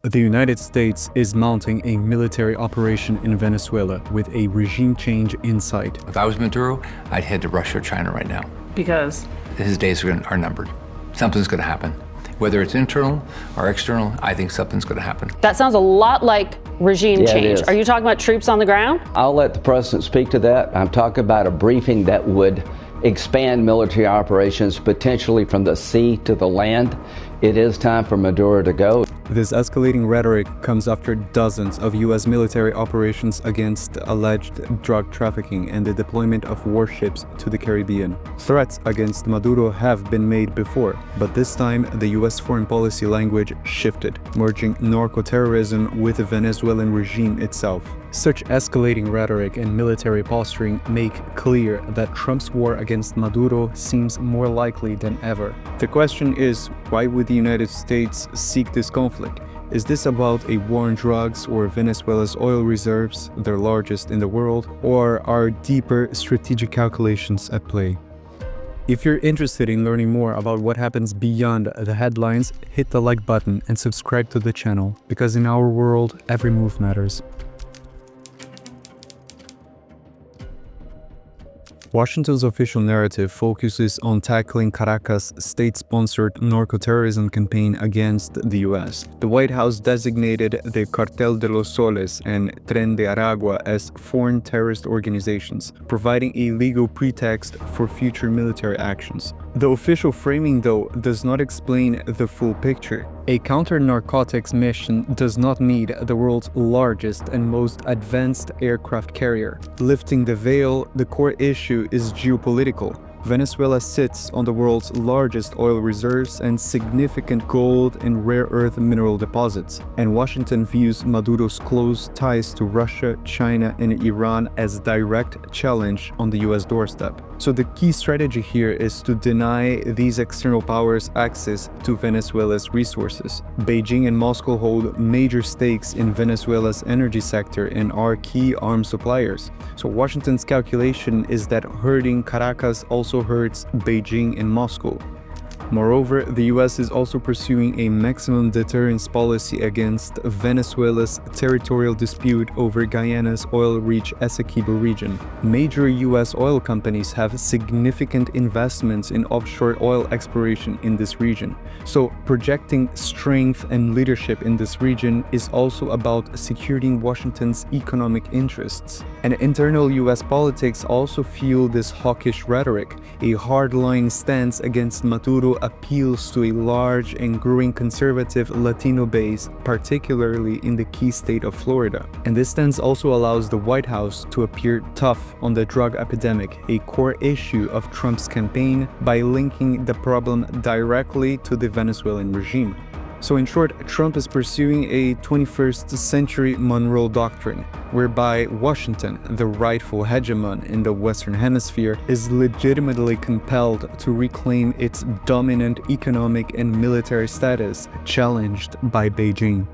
The United States is mounting a military operation in Venezuela with a regime change in sight. If I was Maduro, I'd head to Russia or China right now. Because? His days are numbered. Something's going to happen. Whether it's internal or external, I think something's going to happen. That sounds a lot like regime change. It is. Are you talking about troops on the ground? I'll let the president speak to that. I'm talking about a briefing that would expand military operations potentially from the sea to the land. It is time for Maduro to go. This escalating rhetoric comes after dozens of U.S. military operations against alleged drug trafficking and the deployment of warships to the Caribbean. Threats against Maduro have been made before, but this time the U.S. foreign policy language shifted, merging narco-terrorism with the Venezuelan regime itself. Such escalating rhetoric and military posturing make clear that Trump's war against Maduro seems more likely than ever. The question is, why would the United States seek this conflict? Is this about a war on drugs or Venezuela's oil reserves, their largest in the world, or are deeper strategic calculations at play? If you're interested in learning more about what happens beyond the headlines, hit the like button and subscribe to the channel, because in our world, every move matters. Washington's official narrative focuses on tackling Caracas' state-sponsored narco-terrorism campaign against the U.S. The White House designated the Cartel de los Soles and Tren de Aragua as foreign terrorist organizations, providing a legal pretext for future military actions. The official framing, though, does not explain the full picture. A counter-narcotics mission does not need the world's largest and most advanced aircraft carrier. Lifting the veil, the core issue is geopolitical. Venezuela sits on the world's largest oil reserves and significant gold and rare earth mineral deposits, and Washington views Maduro's close ties to Russia, China, and Iran as a direct challenge on the US doorstep. So the key strategy here is to deny these external powers access to Venezuela's resources. Beijing and Moscow hold major stakes in Venezuela's energy sector and are key arms suppliers. So Washington's calculation is that hurting Caracas also hurts Beijing and Moscow. Moreover, the US is also pursuing a maximum deterrence policy against Venezuela's territorial dispute over Guyana's oil-rich Essequibo region. Major US oil companies have significant investments in offshore oil exploration in this region. So, projecting strength and leadership in this region is also about securing Washington's economic interests. And internal US politics also fuel this hawkish rhetoric. A hardline stance against Maduro appeals to a large and growing conservative Latino base, particularly in the key state of Florida. And this stance also allows the White House to appear tough on the drug epidemic, a core issue of Trump's campaign, by linking the problem directly to the Venezuelan regime. So in short, Trump is pursuing a 21st century Monroe Doctrine, whereby Washington, the rightful hegemon in the Western Hemisphere, is legitimately compelled to reclaim its dominant economic and military status, challenged by Beijing.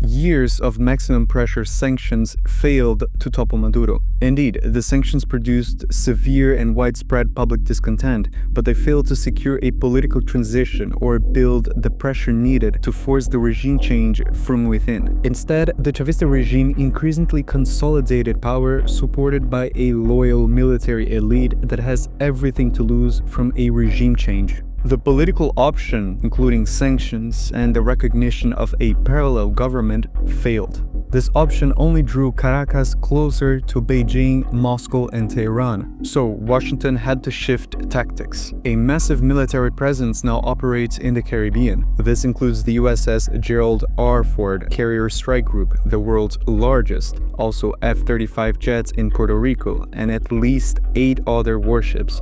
Years of maximum pressure sanctions failed to topple Maduro. Indeed, the sanctions produced severe and widespread public discontent, but they failed to secure a political transition or build the pressure needed to force the regime change from within. Instead, the Chavista regime increasingly consolidated power, supported by a loyal military elite that has everything to lose from a regime change. The political option, including sanctions and the recognition of a parallel government, failed. This option only drew Caracas closer to Beijing, Moscow, and Tehran, so Washington had to shift tactics. A massive military presence now operates in the Caribbean. This includes the USS Gerald R. Ford carrier strike group, the world's largest, also F-35 jets in Puerto Rico, and at least 8 other warships.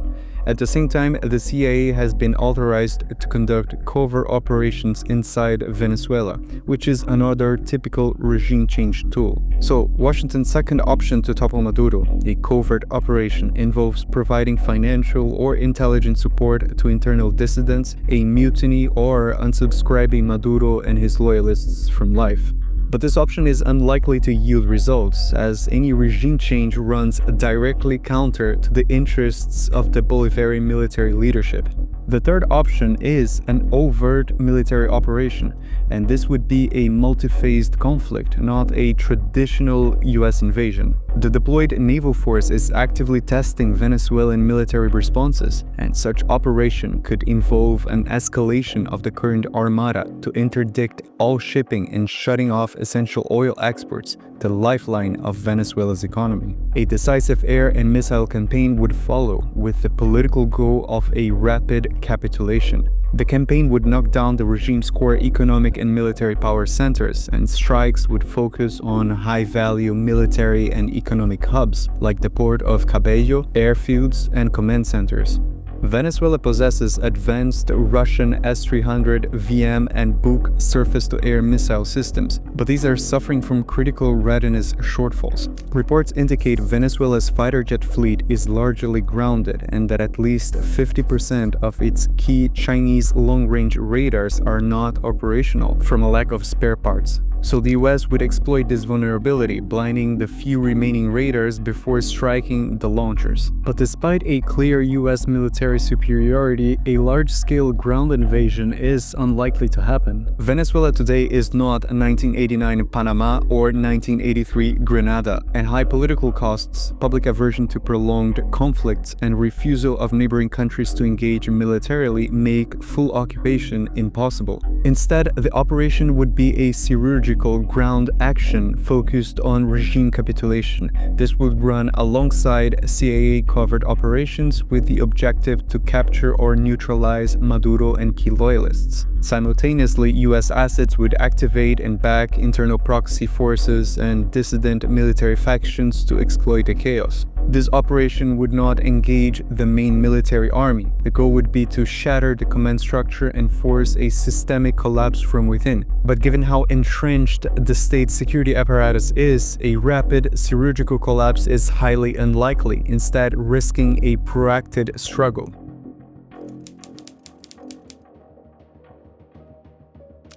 At the same time, the CIA has been authorized to conduct covert operations inside Venezuela, which is another typical regime change tool. So, Washington's second option to topple Maduro, a covert operation, involves providing financial or intelligence support to internal dissidents, a mutiny, or unsubscribing Maduro and his loyalists from life. But this option is unlikely to yield results, as any regime change runs directly counter to the interests of the Bolivarian military leadership. The third option is an overt military operation, and this would be a multi-phased conflict, not a traditional US invasion. The deployed naval force is actively testing Venezuelan military responses, and such operation could involve an escalation of the current armada to interdict all shipping and shutting off essential oil exports, the lifeline of Venezuela's economy. A decisive air and missile campaign would follow, with the political goal of a rapid capitulation. The campaign would knock down the regime's core economic and military power centers, and strikes would focus on high-value military and economic hubs like the port of Cabello, airfields, and command centers. Venezuela possesses advanced Russian S-300 VM and Buk surface-to-air missile systems, but these are suffering from critical readiness shortfalls. Reports indicate Venezuela's fighter jet fleet is largely grounded and that at least 50% of its key Chinese long-range radars are not operational from a lack of spare parts. So the US would exploit this vulnerability, blinding the few remaining radars before striking the launchers. But despite a clear US military superiority, a large-scale ground invasion is unlikely to happen. Venezuela today is not 1989 Panama or 1983 Grenada, and high political costs, public aversion to prolonged conflicts, and refusal of neighboring countries to engage militarily make full occupation impossible. Instead, the operation would be a surgical ground action focused on regime capitulation. This would run alongside CIA covert operations with the objective to capture or neutralize Maduro and key loyalists. Simultaneously, US assets would activate and back internal proxy forces and dissident military factions to exploit the chaos. This operation would not engage the main military army. The goal would be to shatter the command structure and force a systemic collapse from within. But given how entrenched the state security apparatus is, a rapid surgical collapse is highly unlikely, instead risking a protracted struggle.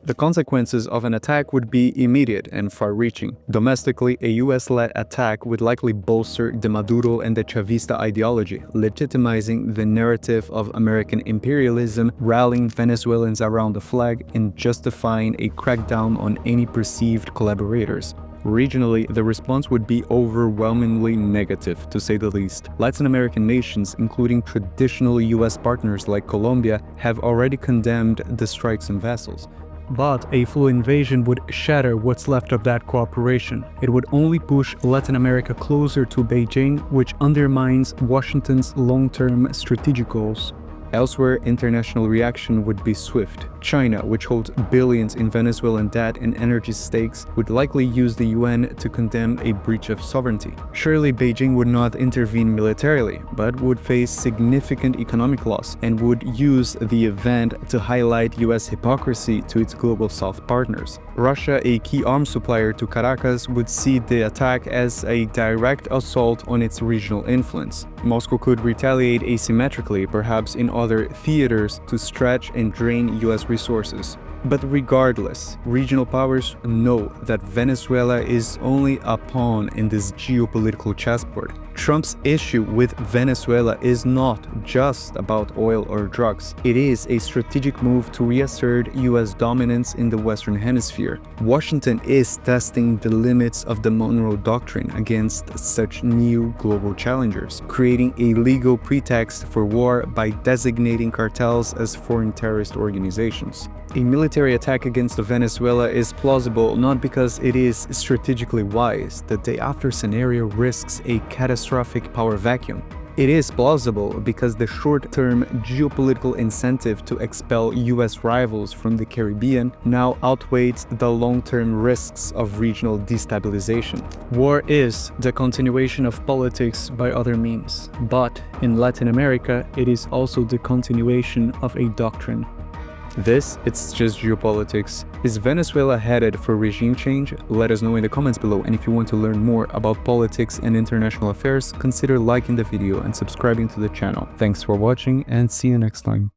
The consequences of an attack would be immediate and far-reaching. Domestically, a US-led attack would likely bolster the Maduro and the Chavista ideology, legitimizing the narrative of American imperialism, rallying Venezuelans around the flag, and justifying a crackdown on any perceived collaborators. Regionally, the response would be overwhelmingly negative, to say the least. Latin American nations, including traditional US partners like Colombia, have already condemned the strikes on vessels. But a full invasion would shatter what's left of that cooperation. It would only push Latin America closer to Beijing, which undermines Washington's long-term strategic goals. Elsewhere, international reaction would be swift. China, which holds billions in Venezuelan debt and energy stakes, would likely use the UN to condemn a breach of sovereignty. Surely Beijing would not intervene militarily, but would face significant economic loss and would use the event to highlight US hypocrisy to its global South partners. Russia, a key arms supplier to Caracas, would see the attack as a direct assault on its regional influence. Moscow could retaliate asymmetrically, perhaps in other theaters, to stretch and drain US resources. But regardless, regional powers know that Venezuela is only a pawn in this geopolitical chessboard. Trump's issue with Venezuela is not just about oil or drugs. It is a strategic move to reassert US dominance in the Western Hemisphere. Washington is testing the limits of the Monroe Doctrine against such new global challengers, creating a legal pretext for war by designating cartels as foreign terrorist organizations. A military attack against Venezuela is plausible not because it is strategically wise. The day-after scenario risks a catastrophic power vacuum. It is plausible because the short-term geopolitical incentive to expel US rivals from the Caribbean now outweighs the long-term risks of regional destabilization. War is the continuation of politics by other means, but in Latin America, it is also the continuation of a doctrine. This, it's just geopolitics. Is Venezuela headed for regime change? Let us know in the comments below, and if you want to learn more about politics and international affairs, consider liking the video and subscribing to the channel. Thanks for watching, and see you next time.